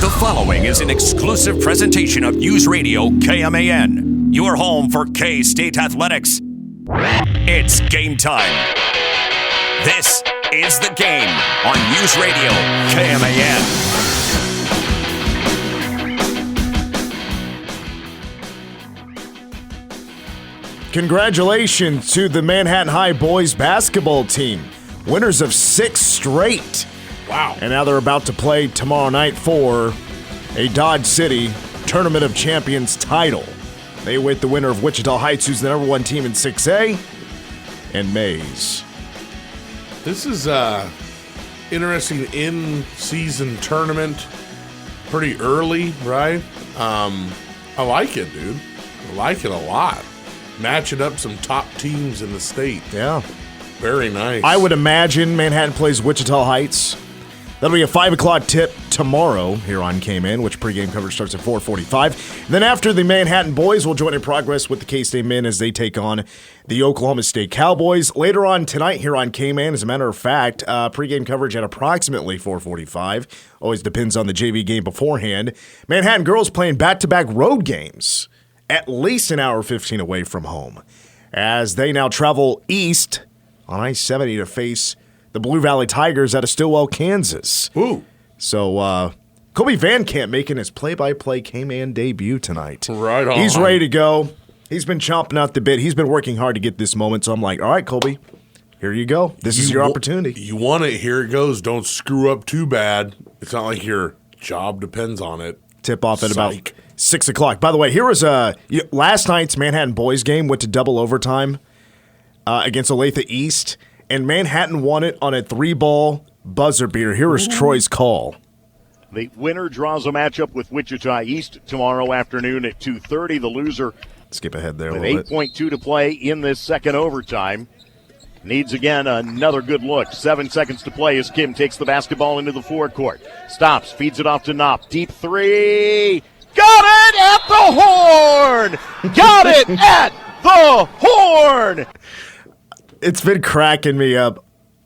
The following is an exclusive presentation of News Radio KMAN, your home for K-State athletics. It's game time. This is The Game on News Radio KMAN. Congratulations to the Manhattan High boys basketball team, winners of 6 straight. Wow. And now they're about to play tomorrow night for a Dodge City Tournament of Champions title. They await the winner of Wichita Heights, who's the number 1 team in 6A, and Mays. This is interesting in-season tournament. Pretty early, right? I like it, dude. I like it a lot. Matching up some top teams in the state. Yeah. Very nice. I would imagine Manhattan plays Wichita Heights. That'll be a 5 o'clock tip tomorrow here on K-Man, which pregame coverage starts at 4:45. Then after, the Manhattan boys will join in progress with the K-State men as they take on the Oklahoma State Cowboys. Later on tonight here on K-Man, as a matter of fact, pregame coverage at approximately 4:45. Always depends on the JV game beforehand. Manhattan girls playing back-to-back road games, at least an hour 15 away from home, as they now travel east on I-70 to face the Blue Valley Tigers out of Stillwell, Kansas. Ooh. So, Kobe Van Camp making his play-by-play K-Man debut tonight. Right on. He's ready to go. He's been chomping out the bit. He's been working hard to get this moment. So I'm like, all right, Kobe, here you go. This is your opportunity. You want it. Here it goes. Don't screw up too bad. It's not like your job depends on it. Tip off at about 6 o'clock. By the way, here was last night's Manhattan boys game went to double overtime against Olathe East, and Manhattan won it on a 3-ball buzzer beater. Here is Troy's call. The winner draws a matchup with Wichita East tomorrow afternoon at 2:30. The loser, skip ahead there with a little bit. 8.2 to play in this second overtime, needs again another good look. 7 seconds to play as Kim takes the basketball into the forecourt. Stops, feeds it off to Knopp. Deep three. Got it at the horn! Got it at the horn! It's been cracking me up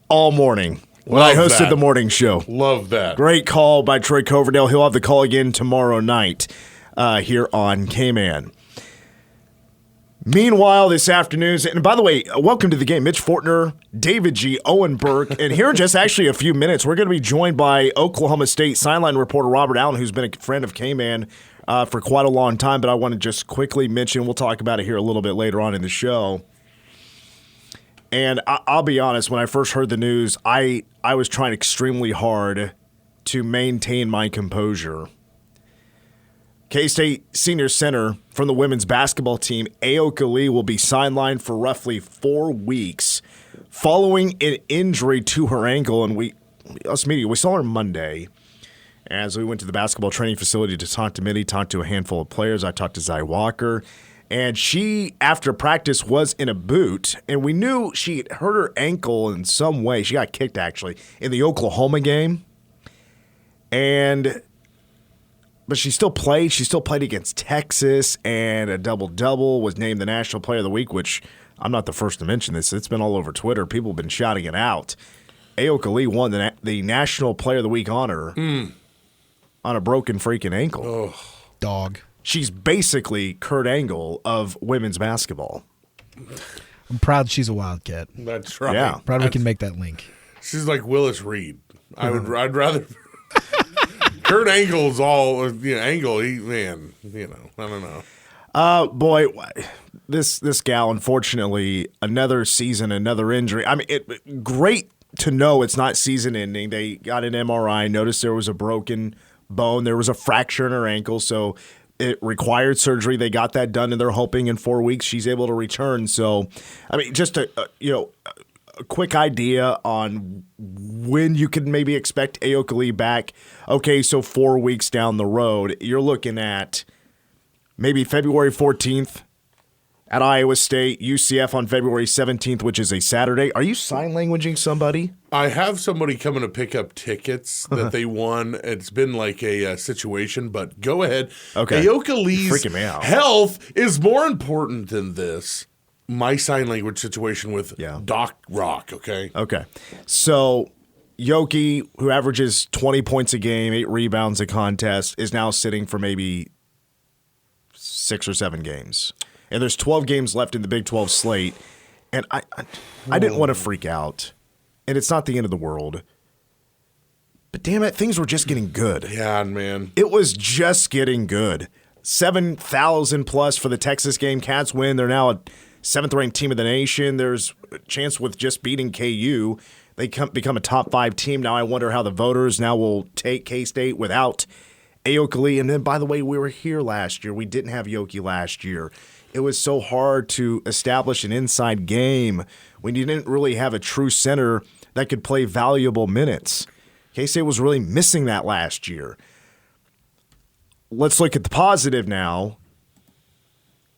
all morning when I hosted the morning show. Love that. Great call by Troy Coverdale. He'll have the call again tomorrow night here on K-Man. Meanwhile, this afternoon, and by the way, welcome to the game. Mitch Fortner, David G., Owen Burke, and here in just actually a few minutes, we're going to be joined by Oklahoma State sideline reporter Robert Allen, who's been a friend of K-Man for quite a long time, but I want to just quickly mention, we'll talk about it here a little bit later on in the show. And I'll be honest, when I first heard the news, I was trying extremely hard to maintain my composure. K-State senior center from the women's basketball team, Aoka Lee, will be sidelined for roughly 4 weeks following an injury to her ankle. And we saw her Monday as we went to the basketball training facility to talk to Minnie, talk to a handful of players. I talked to Zy Walker. And she, after practice, was in a boot, and we knew she had hurt her ankle in some way. She got kicked, actually, in the Oklahoma game. But she still played. She still played against Texas, and a double-double, was named the National Player of the Week, which I'm not the first to mention this. It's been all over Twitter. People have been shouting it out. Aoka Lee won the National Player of the Week honor on a broken freaking ankle. Oh. Dog. She's basically Kurt Angle of women's basketball. I'm proud she's a Wildcat. That's right. Yeah. Proud we can make that link. She's like Willis Reed. I'd rather. Kurt Angle's all Angle. I don't know. Boy, this gal, unfortunately, another season, another injury. I mean, great to know it's not season ending. They got an MRI, noticed there was a broken bone, there was a fracture in her ankle, so it required surgery. They got that done, and they're hoping in 4 weeks she's able to return. So, I mean, just a quick idea on when you could maybe expect Aoka Lee back. Okay, so 4 weeks down the road, you're looking at maybe February 14th at Iowa State, UCF on February 17th, which is a Saturday. Are you sign languaging somebody? I have somebody coming to pick up tickets that they won. It's been like a situation, but go ahead. Okay. Aoka Lee's Freaking me out. health is more important than this. My sign language situation with Doc Rock, okay? Okay. So Yoki, who averages 20 points a game, 8 rebounds a contest, is now sitting for maybe 6 or 7 games. And there's 12 games left in the Big 12 slate. And I didn't want to freak out. And it's not the end of the world. But damn it, things were just getting good. Yeah, man. It was just getting good. 7,000 plus for the Texas game. Cats win. They're now a 7th-ranked team of the nation. There's a chance with just beating KU, they become a top 5 team. Now I wonder how the voters now will take K-State without Ayoka Lee. And then, by the way, we were here last year. We didn't have Yoki last year. It was so hard to establish an inside game when you didn't really have a true center that could play valuable minutes. K-State was really missing that last year. Let's look at the positive now.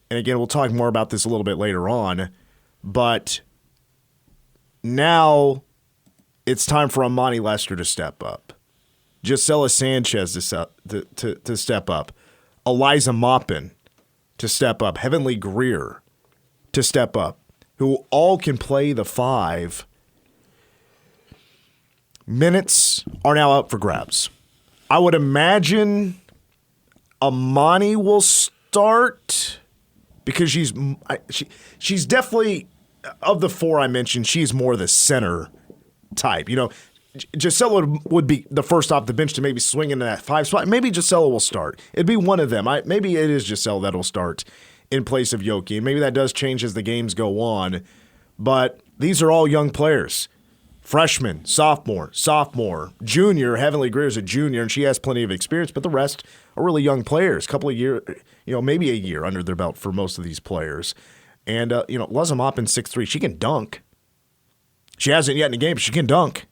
And again, we'll talk more about this a little bit later on. But now it's time for Amani Lester to step up. Gisela Sanchez to step up. Eliza Maupin to step up. Heavenly Greer to step up. Who all can play the 5. Minutes are now up for grabs. I would imagine Amani will start because she's definitely, of the 4 I mentioned, she's more the center type. You know, Gisela would be the first off the bench to maybe swing into that 5 spot. Maybe Gisela will start. It'd be one of them. Maybe it is Gisela that'll start in place of Yoki. And maybe that does change as the games go on. But these are all young players. Freshman, sophomore, junior. Heavenly Greer is a junior, and she has plenty of experience, but the rest are really young players. A couple of years, maybe a year under their belt for most of these players. And, Eliza Maupin, 6'3", she can dunk. She hasn't yet in the game, but she can dunk.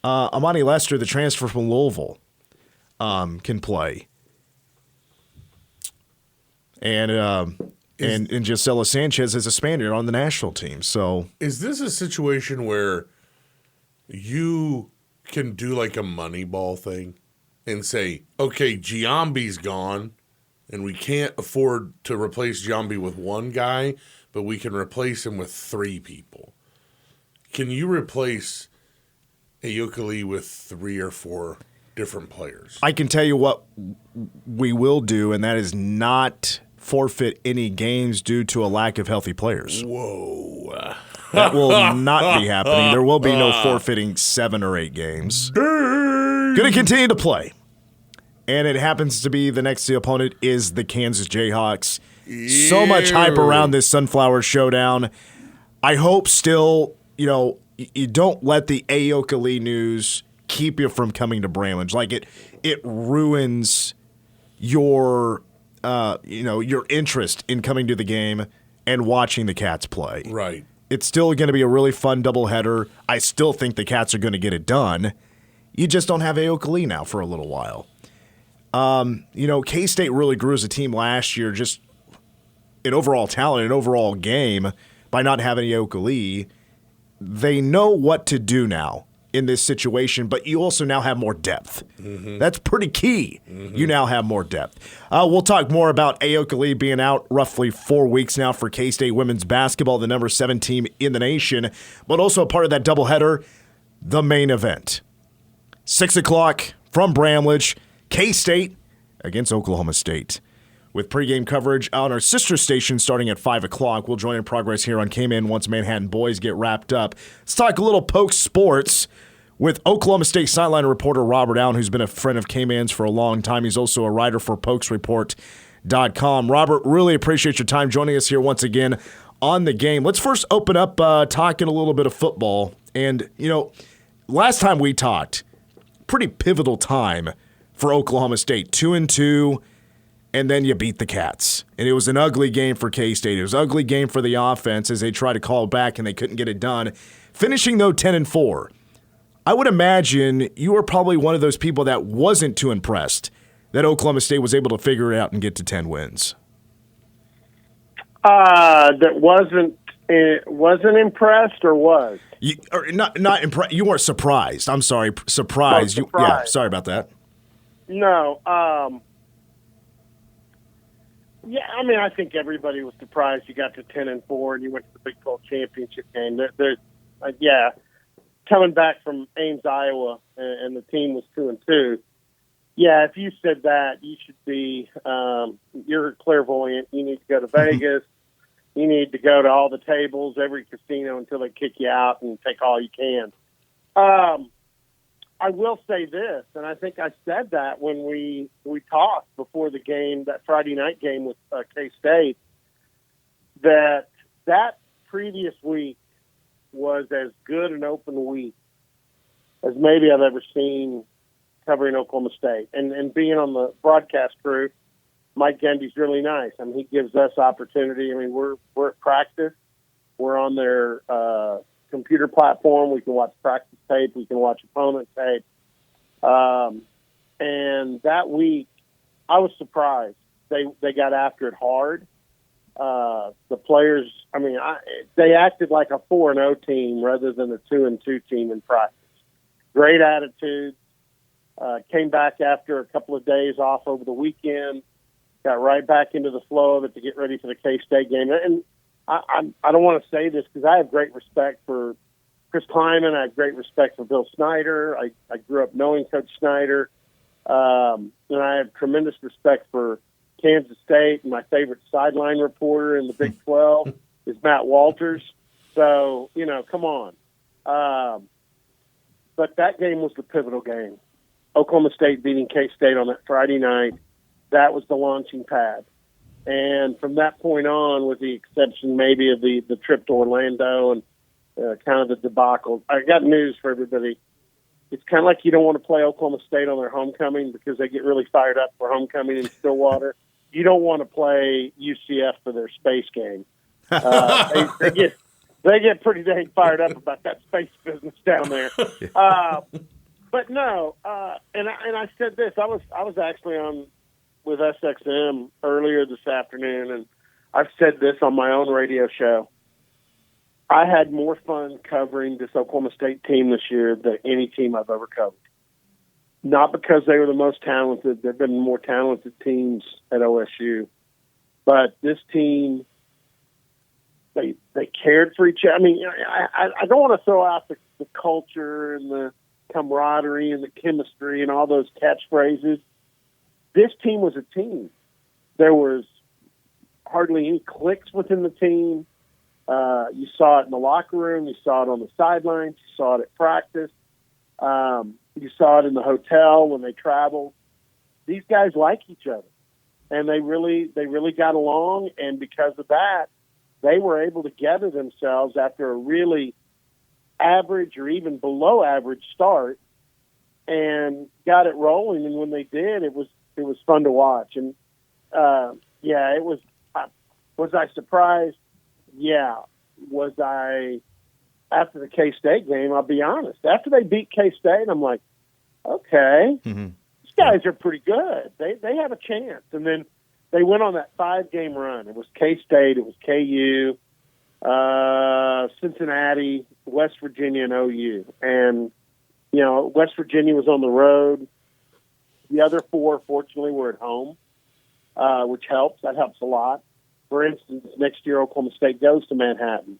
Amani Lester, the transfer from Louisville, can play. And Gisela Sanchez is a Spaniard on the national team. So is this a situation where you can do like a Moneyball thing and say, okay, Giambi's gone, and we can't afford to replace Giambi with one guy, but we can replace him with 3 people. Can you replace Ayoka Lee with 3 or 4 different players? I can tell you what we will do, and that is not forfeit any games due to a lack of healthy players. Whoa. That will not be happening. There will be no forfeiting 7 or 8 games. Going to continue to play. And it happens to be the next opponent is the Kansas Jayhawks. So much hype around this Sunflower Showdown. I hope still, you don't let the Ayoka Lee news keep you from coming to Bramlage. Like it ruins your your interest in coming to the game and watching the Cats play. Right. It's still going to be a really fun doubleheader. I still think the Cats are going to get it done. You just don't have Ayoka Lee now for a little while. K-State really grew as a team last year, just in overall talent and overall game, by not having Ayoka Lee. They know what to do now in this situation, but you also now have more depth. Mm-hmm. That's pretty key. Mm-hmm. You now have more depth. We'll talk more about Ayoka Lee being out roughly 4 weeks now for K-State women's basketball, the number 7 team in the nation, but also a part of that doubleheader, the main event. 6 o'clock from Bramlage, K-State against Oklahoma State. With pregame coverage on our sister station starting at 5 o'clock. We'll join in progress here on K-Man once Manhattan boys get wrapped up. Let's talk a little Pokes sports with Oklahoma State sideline reporter Robert Allen, who's been a friend of K-Man's for a long time. He's also a writer for PokesReport.com. Robert, really appreciate your time joining us here once again on the game. Let's first open up talking a little bit of football. And, last time we talked, pretty pivotal time for Oklahoma State. 2-2. And then you beat the Cats. And it was an ugly game for K-State. It was an ugly game for the offense as they tried to call back and they couldn't get it done. Finishing, though, 10-4. I would imagine you were probably one of those people that wasn't too impressed that Oklahoma State was able to figure it out and get to 10 wins. That wasn't impressed or was? Not impressed. You weren't surprised. I'm sorry. Surprised. Oh, surprised. Yeah, sorry about that. No. Yeah, I think everybody was surprised you got to 10-4 and you went to the Big 12 championship game. coming back from Ames, Iowa, and the team was 2-2. Yeah, if you said that, you should be you're clairvoyant. You need to go to Vegas. You need to go to all the tables, every casino until they kick you out and take all you can. I will say this, and I think I said that when we talked before the game, that Friday night game with K-State, that previous week was as good an open week as maybe I've ever seen covering Oklahoma State. And being on the broadcast crew, Mike Gendy's really nice. I mean, he gives us opportunity. I mean, we're at practice. We're on their computer platform. We can watch practice tape. We can watch opponent tape. And that week, I was surprised. They got after it hard. The players, I mean, they acted like a 4-0 team rather than a 2-2 team in practice. Great attitude. Came back after a couple of days off over the weekend. Got right back into the flow of it to get ready for the K-State game. And I don't want to say this because I have great respect for Chris Kleiman. I have great respect for Bill Snyder. I grew up knowing Coach Snyder. And I have tremendous respect for Kansas State. And my favorite sideline reporter in the Big 12 is Matt Walters. So, come on. But that game was the pivotal game. Oklahoma State beating K-State on that Friday night. That was the launching pad. And from that point on, with the exception maybe of the trip to Orlando and kind of the debacle, I got news for everybody. It's kind of like you don't want to play Oklahoma State on their homecoming because they get really fired up for homecoming in Stillwater. You don't want to play UCF for their space game. They get pretty dang fired up about that space business down there. But no, and I said this. I was actually on with SXM earlier this afternoon, and I've said this on my own radio show. I had more fun covering this Oklahoma State team this year than any team I've ever covered. Not because they were the most talented. There have been more talented teams at OSU. But this team, they cared for each other. I mean, I don't want to throw out the culture and the camaraderie and the chemistry and all those catchphrases. This team was a team. There was hardly any cliques within the team. You saw it in the locker room. You saw it on the sidelines. You saw it at practice. You saw it in the hotel when they traveled. These guys like each other, and they really got along. And because of that, they were able to gather themselves after a really average or even below average start and got it rolling. And when they did, it was fun to watch. And it was. Was I surprised? Yeah. Was I? After the K-State game, I'll be honest. After they beat K-State, I'm like, okay, these guys are pretty good. They have a chance. And then they went on that 5-game run. It was K-State, it was KU, Cincinnati, West Virginia, and OU. And, West Virginia was on the road. The other 4, fortunately, were at home, which helps. That helps a lot. For instance, next year Oklahoma State goes to Manhattan.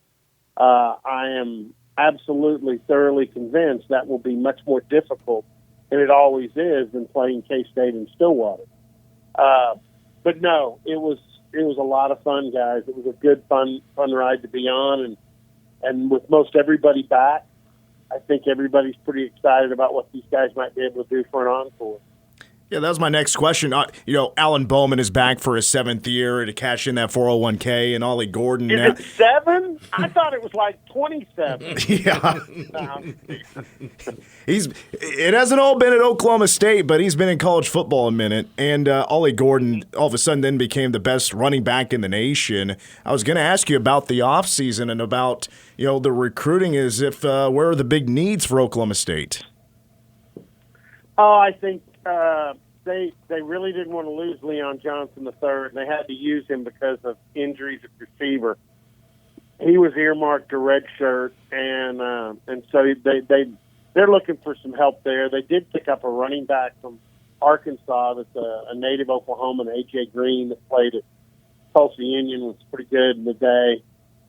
I am absolutely thoroughly convinced that will be much more difficult, and it always is, than playing K-State in Stillwater. But no, it was a lot of fun, guys. It was a good, fun ride to be on, and with most everybody back, I think everybody's pretty excited about what these guys might be able to do for an encore. Yeah, that was my next question. Alan Bowman is back for his 7th year to cash in that 401k, and Ollie Gordon. Is it 7? I thought it was like 27. Yeah. It hasn't all been at Oklahoma State, but he's been in college football a minute. And Ollie Gordon all of a sudden then became the best running back in the nation. I was going to ask you about the offseason and about the recruiting. Where are the big needs for Oklahoma State? Oh, I think they really didn't want to lose Leon Johnson III, and they had to use him because of injuries at receiver. He was earmarked to redshirt, and so they're looking for some help there. They did pick up a running back from Arkansas that's a native Oklahoman, A.J. Green, that played at Tulsa Union, was pretty good in the day.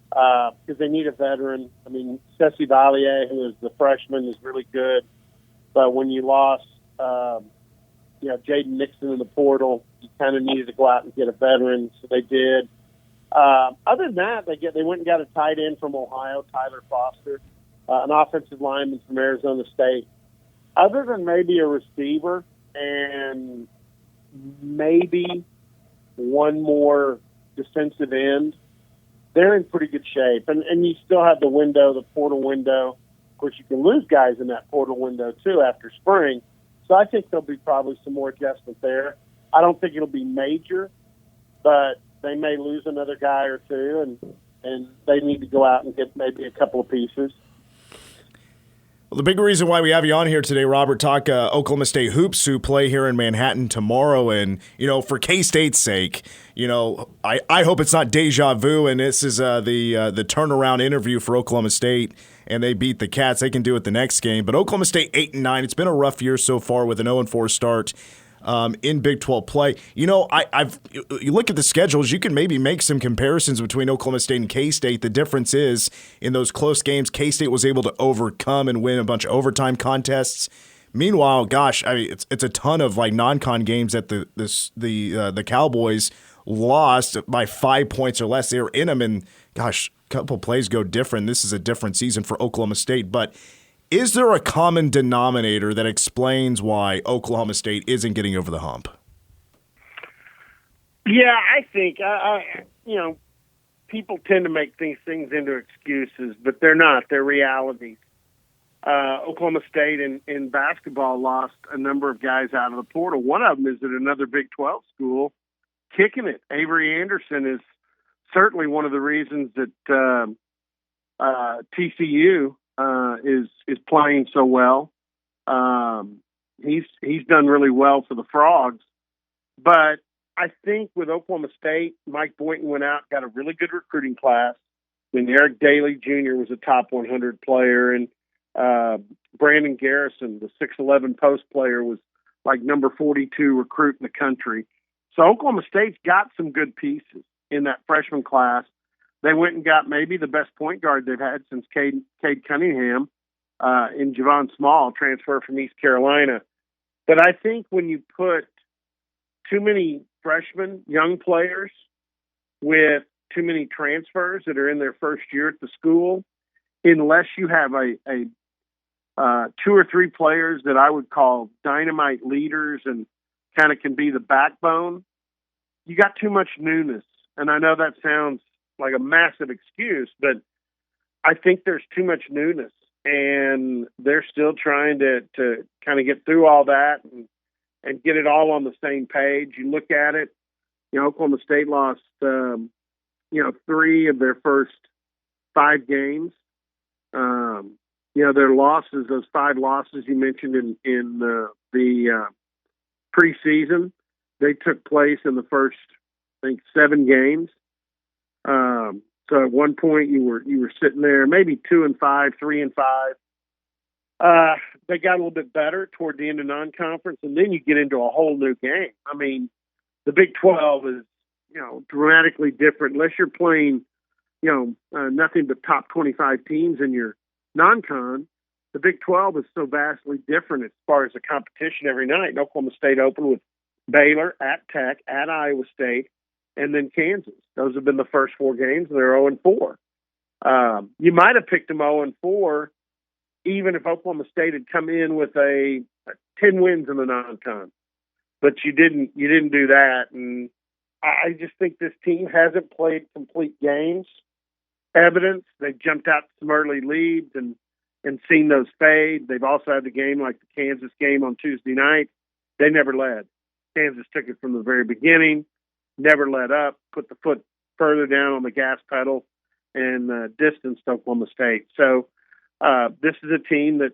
because they need a veteran. I mean, Ceci Valier, who is the freshman, is really good. But when you lost, Jaden Nixon in the portal, you kind of needed to go out and get a veteran, so they did. Other than that, they went and got a tight end from Ohio, Tyler Foster, an offensive lineman from Arizona State. Other than maybe a receiver and maybe one more defensive end, they're in pretty good shape. And you still have the portal window. Of course, you can lose guys in that portal window, too, after spring. So I think there'll be probably some more adjustment there. I don't think it'll be major, but they may lose another guy or two, and they need to go out and get maybe a couple of pieces. Well, the big reason why we have you on here today, Robert, talk Oklahoma State hoops, who play here in Manhattan tomorrow. And, for K-State's sake, I hope it's not deja vu and this is the turnaround interview for Oklahoma State and they beat the Cats. They can do it the next game. But Oklahoma State 8-9. It's been a rough year so far with an 0-4 start in Big 12 play. You look at the schedules, you can maybe make some comparisons between Oklahoma State and K-State. The difference is in those close games, K-State was able to overcome and win a bunch of overtime contests. Meanwhile, it's a ton of non-con games that the Cowboys lost by 5 points or less. They were in them, and a couple plays go different. This is a different season for Oklahoma State, but is there a common denominator that explains why Oklahoma State isn't getting over the hump? Yeah, I think people tend to make these things into excuses, but they're not. They're realities. Oklahoma State in basketball lost a number of guys out of the portal. One of them is at another Big 12 school, kicking it. Avery Anderson is certainly one of the reasons that TCU is playing so well. He's done really well for the Frogs, but I think with Oklahoma State, Mike Boynton went out, got a really good recruiting class. Eric Daly Jr. was a top 100 player, and Brandon Garrison, the 6'11" post player, was number 42 recruit in the country. So Oklahoma State's got some good pieces in that freshman class. They went and got maybe the best point guard they've had since Cade Cunningham in Javon Small, transfer from East Carolina. But I think when you put too many freshmen, young players, with too many transfers that are in their first year at the school, unless you have a 2 or 3 players that I would call dynamite leaders and kind of can be the backbone, you got too much newness. And I know that sounds like a massive excuse, but I think there's too much newness, and they're still trying to kind of get through all that and get it all on the same page. You look at it, Oklahoma State lost, 3 of their first 5 games. Their losses, those 5 losses you mentioned in the preseason, they took place in the first, I think, 7 games. So at one point you were sitting there, maybe 2-5, 3-5. They got a little bit better toward the end of non-conference, and then you get into a whole new game. I mean, the Big 12 is, dramatically different. Unless you're playing, nothing but top 25 teams in your non-con, the Big 12 is so vastly different as far as the competition every night. And Oklahoma State opened with Baylor, at Tech, at Iowa State, and then Kansas. Those have been the first 4 games, and they're 0-4. You might have picked them 0-4 even if Oklahoma State had come in with a 10 wins in the non-con. But you didn't do that, and I just think this team hasn't played complete games. Evidence, they've jumped out some early leads and seen those fade. They've also had the game like the Kansas game on Tuesday night. They never led. Kansas took it from the very beginning, never let up, put the foot further down on the gas pedal, and distanced Oklahoma State. So this is a team that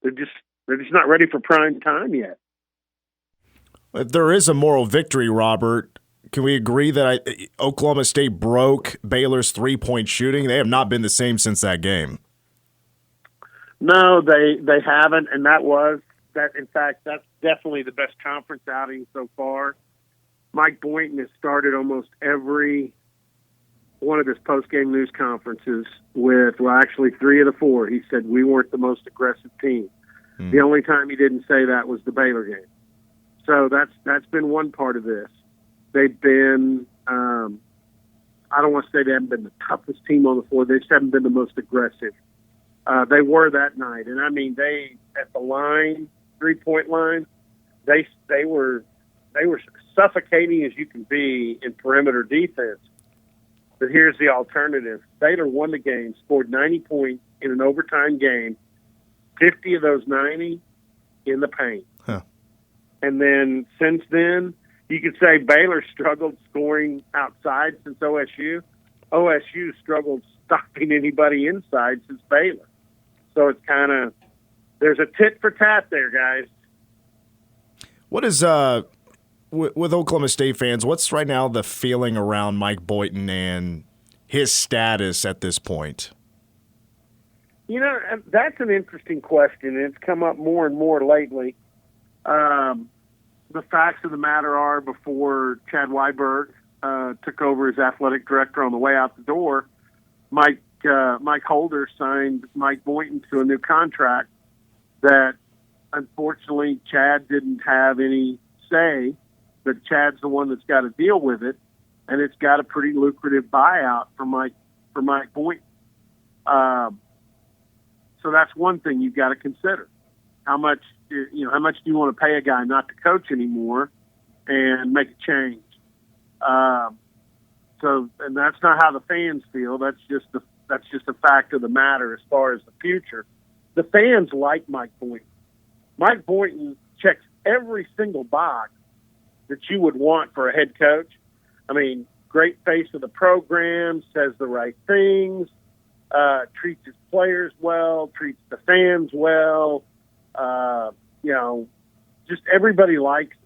they're just not ready for prime time yet. If there is a moral victory, Robert, can we agree that Oklahoma State broke Baylor's 3-point shooting? They have not been the same since that game. No, they haven't, and in fact, that's definitely the best conference outing so far. Mike Boynton has started almost every one of his post-game news conferences with, well, actually 3 of the 4, he said we weren't the most aggressive team. The only time he didn't say that was the Baylor game. So that's been one part of this. They've been, I don't want to say they haven't been the toughest team on the floor. They just haven't been the most aggressive. They were that night. And, I mean, they, at the line, 3-point line, they were suffocating as you can be in perimeter defense. But here's the alternative. Baylor won the game, scored 90 points in an overtime game, 50 of those 90 in the paint. Huh. And then since then, you could say Baylor struggled scoring outside since OSU. OSU struggled stopping anybody inside since Baylor. So it's kind of, there's a tit for tat there, guys. What is with Oklahoma State fans? What's right now the feeling around Mike Boynton and his status at this point? You know, that's an interesting question, and it's come up more and more lately. The facts of the matter are, before Chad Weiberg took over as athletic director, on the way out the door, Mike Holder signed Mike Boynton to a new contract that, unfortunately, Chad didn't have any say, but Chad's the one that's got to deal with it, and it's got a pretty lucrative buyout for Mike Boynton. So that's one thing you've got to consider. How much do you want to pay a guy not to coach anymore and make a change? And that's not how the fans feel. That's just a fact of the matter as far as the future. The fans like Mike Boynton. Mike Boynton checks every single box that you would want for a head coach. I mean, great face of the program, says the right things, treats his players well, treats the fans well. Just everybody likes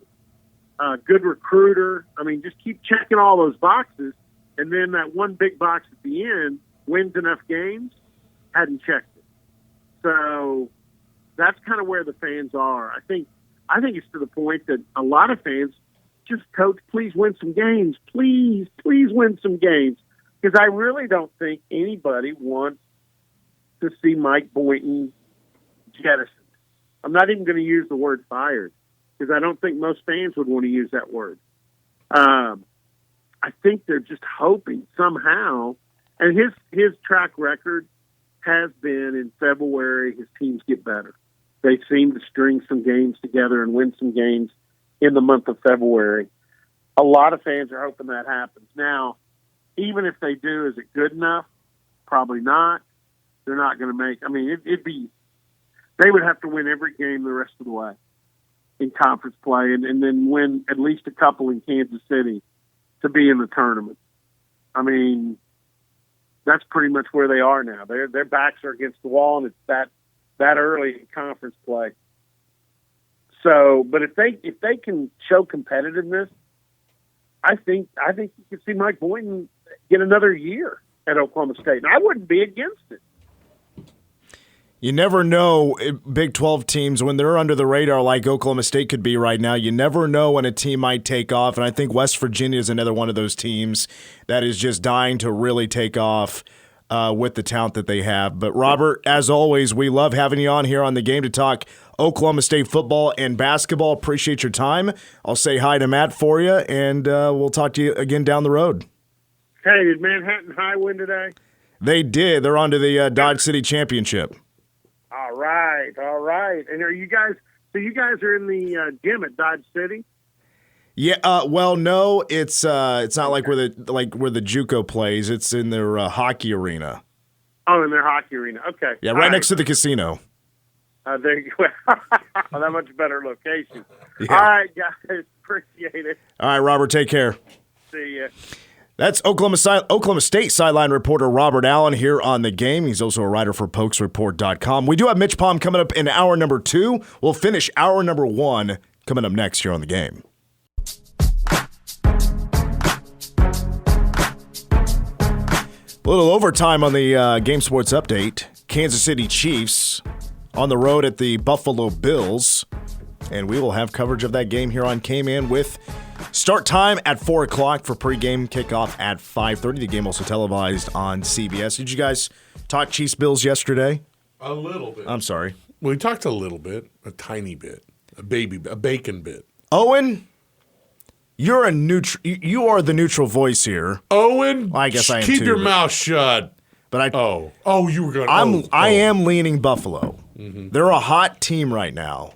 him. Good recruiter. I mean, just keep checking all those boxes, and then that one big box at the end, wins enough games, hadn't checked it. So that's kind of where the fans are. I think it's to the point that a lot of fans just, coach, please win some games. Please win some games. Because I really don't think anybody wants to see Mike Boynton jettisoned. I'm not even going to use the word fired, because I don't think most fans would want to use that word. I think they're just hoping somehow, and his track record has been, in February, his teams get better. They seem to string some games together and win some games in the month of February. A lot of fans are hoping that happens. Now, even if they do, is it good enough? Probably not. They're not going to make, I mean, they would have to win every game the rest of the way in conference play, and then win at least a couple in Kansas City to be in the tournament. I mean, that's pretty much where they are now. Their backs are against the wall, and it's that early in conference play. So, but if they can show competitiveness, I think you can see Mike Boynton get another year at Oklahoma State, and I wouldn't be against it. You never know, Big 12 teams, when they're under the radar like Oklahoma State could be right now, you never know when a team might take off. And I think West Virginia is another one of those teams that is just dying to really take off with the talent that they have. But, Robert, as always, we love having you on here on The Game to talk Oklahoma State football and basketball. Appreciate your time. I'll say hi to Matt for you, and we'll talk to you again down the road. Hey, did Manhattan High win today? They did. They're on to the Dodge City Championship. All right. And you guys are in the gym at Dodge City? Yeah, well, no, it's not like where the JUCO plays. It's in their hockey arena. Oh, in their hockey arena. Okay. Yeah, right next to the casino. There you go. That much better location. Yeah. All right, guys. Appreciate it. All right, Robert, take care. See ya. That's Oklahoma State sideline reporter Robert Allen here on The Game. He's also a writer for PokesReport.com. We do have Mitch Palm coming up in hour number 2. We'll finish hour number 1 coming up next here on The Game. A little overtime on the Game Sports Update. Kansas City Chiefs on the road at the Buffalo Bills. And we will have coverage of that game here on K-Man with Start time at 4 o'clock for pregame, kickoff at 5:30. The game also televised on CBS. Did you guys talk Chiefs Bills yesterday? A little bit. I'm sorry. We talked a little bit, a tiny bit, a bacon bit. Owen, you're you are the neutral voice here. Owen, I guess I am keep too, your but- mouth shut. But you were going. I am leaning Buffalo. They're a hot team right now.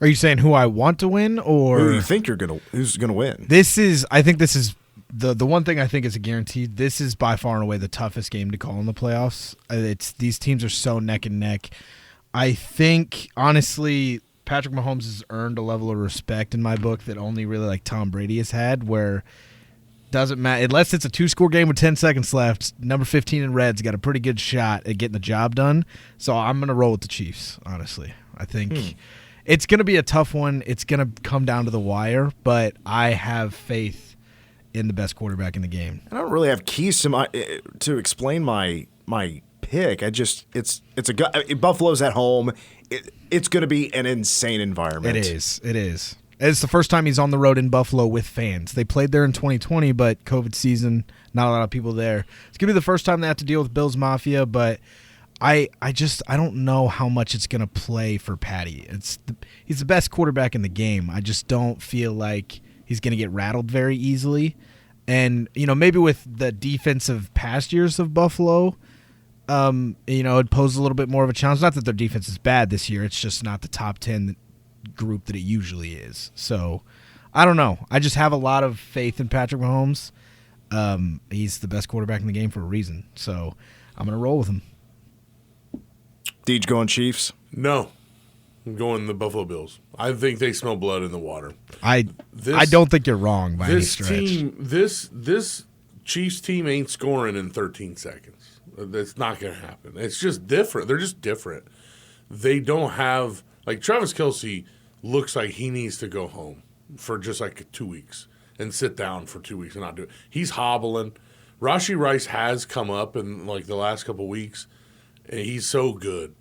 Are you saying who I want to win, or Who do you think who's gonna win? I think this is the one thing I think is a guarantee. This is by far and away the toughest game to call in the playoffs. These teams are so neck and neck. I think honestly, Patrick Mahomes has earned a level of respect in my book that only really like Tom Brady has had, where doesn't matter unless it's a 2-score game with 10 seconds left. Number 15 in red's got a pretty good shot at getting the job done. So I'm gonna roll with the Chiefs. Honestly, I think it's gonna be a tough one. It's gonna come down to the wire, but I have faith in the best quarterback in the game. I don't really have keys to explain my pick. Buffalo's at home. It's going to be an insane environment. It is. It's the first time he's on the road in Buffalo with fans. They played there in 2020, but COVID season, not a lot of people there. It's going to be the first time they have to deal with Bills Mafia, but I don't know how much it's going to play for Patty. He's the best quarterback in the game. I just don't feel like he's going to get rattled very easily. And, maybe with the defensive past years of Buffalo, it poses a little bit more of a challenge. Not that their defense is bad this year. It's just not the top 10 group that it usually is. So, I don't know. I just have a lot of faith in Patrick Mahomes. He's the best quarterback in the game for a reason. So, I'm going to roll with him. Deej going Chiefs? No. I'm going the Buffalo Bills. I think they smell blood in the water. I don't think you're wrong by any stretch. This Chiefs team ain't scoring in 13 seconds. That's not going to happen. It's just different. They're just different. They don't have – like Travis Kelce looks like he needs to go home for just like 2 weeks and sit down for 2 weeks and not do it. He's hobbling. Rashee Rice has come up in like the last couple of weeks, and he's so good.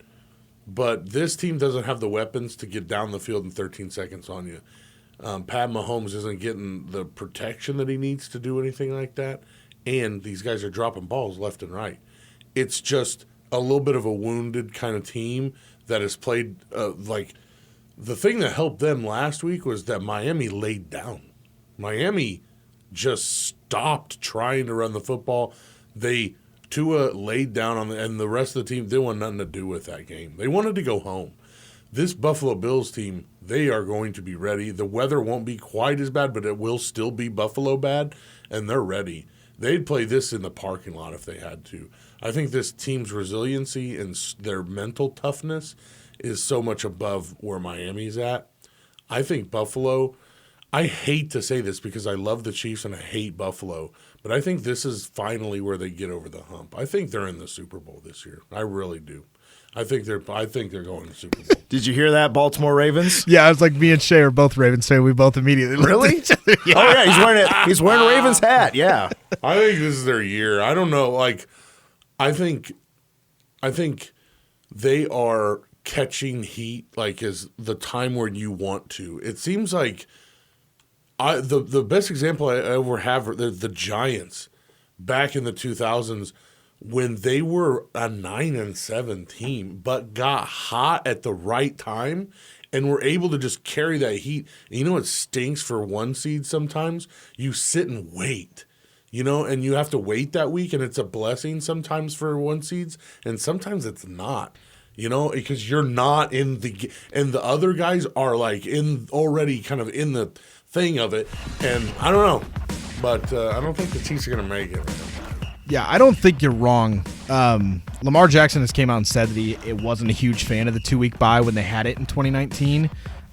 But this team doesn't have the weapons to get down the field in 13 seconds on you. Pat Mahomes isn't getting the protection that he needs to do anything like that. And these guys are dropping balls left and right. It's just a little bit of a wounded kind of team that has played like the thing that helped them last week was that Miami laid down. Miami just stopped trying to run the football. Tua laid down and the rest of the team, they want nothing to do with that game. They wanted to go home. This Buffalo Bills team, they are going to be ready. The weather won't be quite as bad, but it will still be Buffalo bad, and they're ready. They'd play this in the parking lot if they had to. I think this team's resiliency and their mental toughness is so much above where Miami's at. I think Buffalo, I hate to say this because I love the Chiefs and I hate Buffalo, but I think this is finally where they get over the hump. I think they're in the Super Bowl this year. I really do. I think they're going to the Super Bowl. Did you hear that, Baltimore Ravens? Yeah, I was like, me and Shay are both Ravens fans. We both immediately Really? looked at each other. Yeah. Oh yeah, he's wearing a Ravens hat. Yeah. I think this is their year. I don't know. Like, I think they are catching heat like is the time where you want to. It seems like the best example I ever have are the Giants back in the 2000s when they were a 9-7 team, but got hot at the right time and were able to just carry that heat. And you know what stinks for one seed sometimes? You sit and wait. And you have to wait that week, and it's a blessing sometimes for one seeds, and sometimes it's not, because you're not in and the other guys are like already kind of in the thing of it, and I don't know, but I don't think the Chiefs are going to make it. Yeah, I don't think you're wrong. Lamar Jackson has came out and said that he wasn't a huge fan of the 2-week bye when they had it in 2019.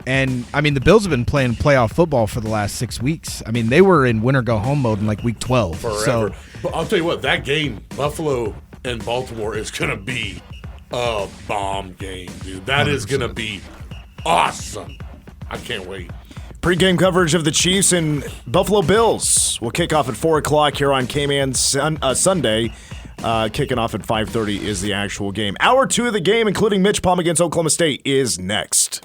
And, I mean, the Bills have been playing playoff football for the last 6 weeks. I mean, they were in winner-go-home mode in, like, week 12. Forever. So, but I'll tell you what, that game, Buffalo and Baltimore, is going to be a bomb game, dude. That 100%. Is going to be awesome. I can't wait. Pre-game coverage of the Chiefs and Buffalo Bills will kick off at 4 o'clock here on K-Man Sunday. Kicking off at 5:30 is the actual game. Hour 2 of the game, including Mitch Palm against Oklahoma State, is next.